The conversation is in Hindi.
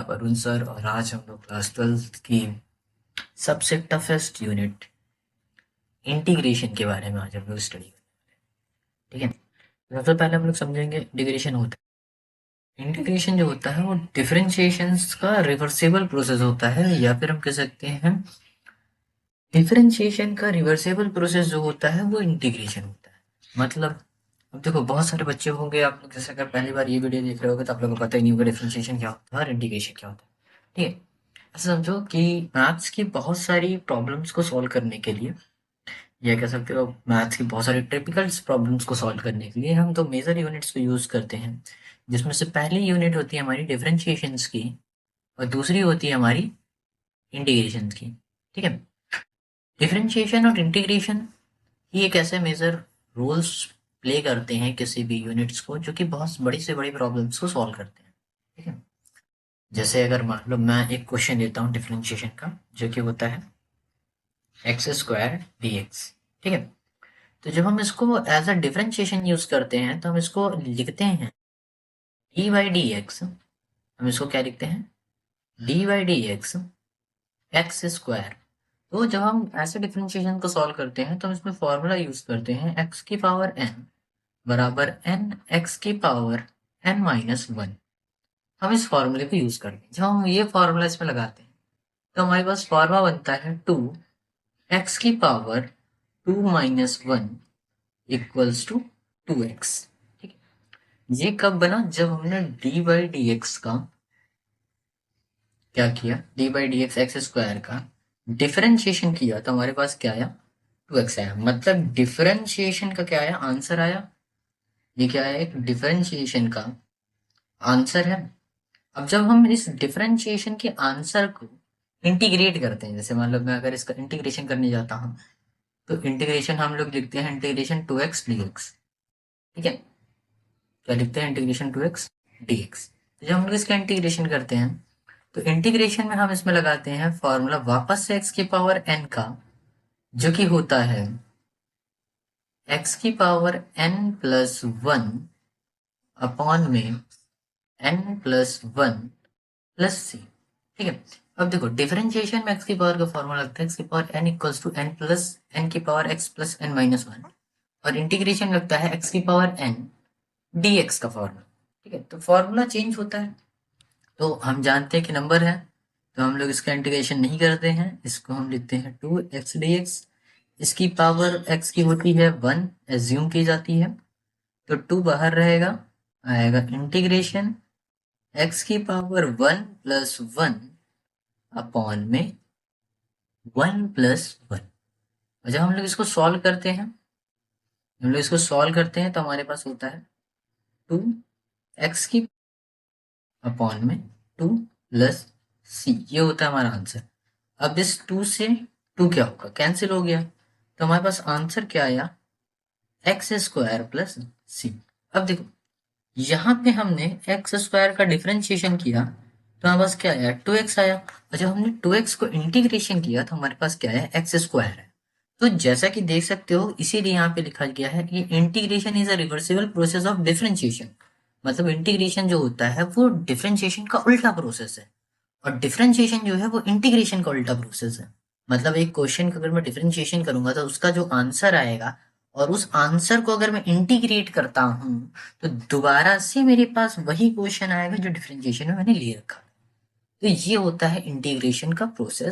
वरुण सर और आज हम लोग क्लास 12th की सबसे टफेस्ट यूनिट इंटीग्रेशन के बारे में आज हम लोग स्टडी करेंगे। ठीक है, सबसे पहले हम लोग समझेंगे इंटीग्रेशन होता है। इंटीग्रेशन जो होता है वो डिफरेंशिएशंस का रिवर्सेबल प्रोसेस होता है, या फिर हम कह सकते हैं डिफरेंशिएशन का रिवर्सेबल प्रोसेस जो होता है वो इंटीग्रेशन होता है। मतलब अब देखो, बहुत सारे बच्चे होंगे, आप लोग जैसे अगर पहली बार ये वीडियो देख रहे होगे तो आप लोगों को पता ही नहीं होगा डिफरेंशिएशन क्या होता है और इंटीग्रेशन क्या होता है। ठीक है, ऐसा समझो कि मैथ्स की बहुत सारी प्रॉब्लम्स को सॉल्व करने के लिए, या कह सकते हो मैथ्स की बहुत सारी टिपिकल प्रॉब्लम्स को सॉल्व करने के लिए हम तो मेजर यूनिट्स को यूज करते हैं, जिसमें से पहली यूनिट होती है हमारी डिफरेंशिएशंस की और दूसरी होती है हमारी इंटीग्रेशन की। ठीक है, डिफरेंशिएशन और इंटीग्रेशन ही एक ऐसे मेजर रोल्स प्ले करते हैं किसी भी यूनिट्स को, जो कि बहुत बड़ी से बड़ी प्रॉब्लम्स को सॉल्व करते हैं। ठीक है, जैसे अगर मान लो मैं एक क्वेश्चन देता हूँ डिफरेंशिएशन का, जो कि होता है एक्स स्क्वायर डी एक्स। ठीक है, तो जब हम इसको एज अ डिफरेंशिएशन यूज करते हैं तो हम इसको लिखते हैं डी बाई डी एक्स। हम इसको क्या लिखते हैं? D by D x x square. तो जब हम ऐसे डिफरेंशिएशन को सॉल्व करते हैं तो हम इसमें फॉर्मूला यूज करते हैं एक्स की पावर एन बराबर एन एक्स की पावर एन माइनस वन। हम इस फॉर्मूले को यूज करते हैं। जब हम ये फॉर्मूला इसमें लगाते हैं तो हमारे पास फॉर्मूला बनता है टू एक्स की power two minus one equals to two x. ठीक है, ये कब बना? जब हमने डी बाई डी एक्स का क्या किया, D by D x x square का डिफरेंशिएशन किया तो हमारे पास क्या आया? टू एक्स आया। मतलब डिफरेंशिएशन का क्या आया? आंसर आया। ये क्या है? एक डिफरेंशिएशन का आंसर है। अब जब हम इस डिफरेंशिएशन के आंसर को इंटीग्रेट करते हैं, जैसे मान लो मैं अगर इसका इंटीग्रेशन करने जाता हूँ तो इंटीग्रेशन हम लोग लिखते हैं integration two x d x. ठीक है, क्या लिखते हैं? Integration two x d x. तो जब हम लोग इसका इंटीग्रेशन करते हैं तो इंटीग्रेशन में हम इसमें लगाते हैं फॉर्मूला वापस से एक्स की पावर एन का, जो कि होता है एक्स की power n plus one upon में n plus one plus c. ठीक है, अब देखो डिफरेंशिएशन में एक्स की पावर का फॉर्मूला लगता है एक्स की power n equals to n plus n की power x plus n minus one, और इंटीग्रेशन लगता है एक्स की पावर एन डी एक्स का फॉर्मूला। ठीक है, तो फॉर्मूला चेंज होता है। तो हम जानते हैं कि नंबर है, तो हम लोग इसका इंटीग्रेशन नहीं करते हैं, इसको हम लिखते हैं टू एक्स डी एक्स। इसकी पावर एक्स की होती है वन, एज्यूम की जाती है, तो टू बाहर रहेगा, आएगा इंटीग्रेशन एक्स की power one plus one upon में वन प्लस वन। और जब हम लोग इसको सॉल्व करते हैं, हम लोग इसको सॉल्व करते हैं तो हमारे पास होता है टू एक्स की अपॉन में टू प्लस सी। ये होता है हमारा आंसर। अब इस टू से टू क्या होगा? कैंसिल हो गया, तो हमारे पास आंसर क्या आया? एक्स स्क्वायर प्लस सी। अब देखो, यहाँ पे हमने एक्स स्क्वायर का डिफरेंशिएशन किया तो हमारे पास क्या आया? टू एक्स आया। और जब हमने टू एक्स को इंटीग्रेशन किया तो हमारे पास क्या है? एक्स स्क्वायर है। तो जैसा कि देख सकते हो, इसीलिए यहाँ पे लिखा गया है कि integration is a reversible process of differentiation. मतलब इंटीग्रेशन जो होता है वो डिफरेंशिएशन का उल्टा प्रोसेस है, और डिफरेंशिएशन जो है वो इंटीग्रेशन का उल्टा प्रोसेस है। मतलब एक क्वेश्चन का अगर मैं डिफरेंशिएशन करूंगा तो उसका जो आंसर आएगा, और उस आंसर को अगर मैं इंटीग्रेट करता हूँ तो दोबारा से मेरे पास वही क्वेश्चन आएगा जो डिफरेंशिएशन में मैंने ले रखा। तो ये होता है इंटीग्रेशन का प्रोसेस।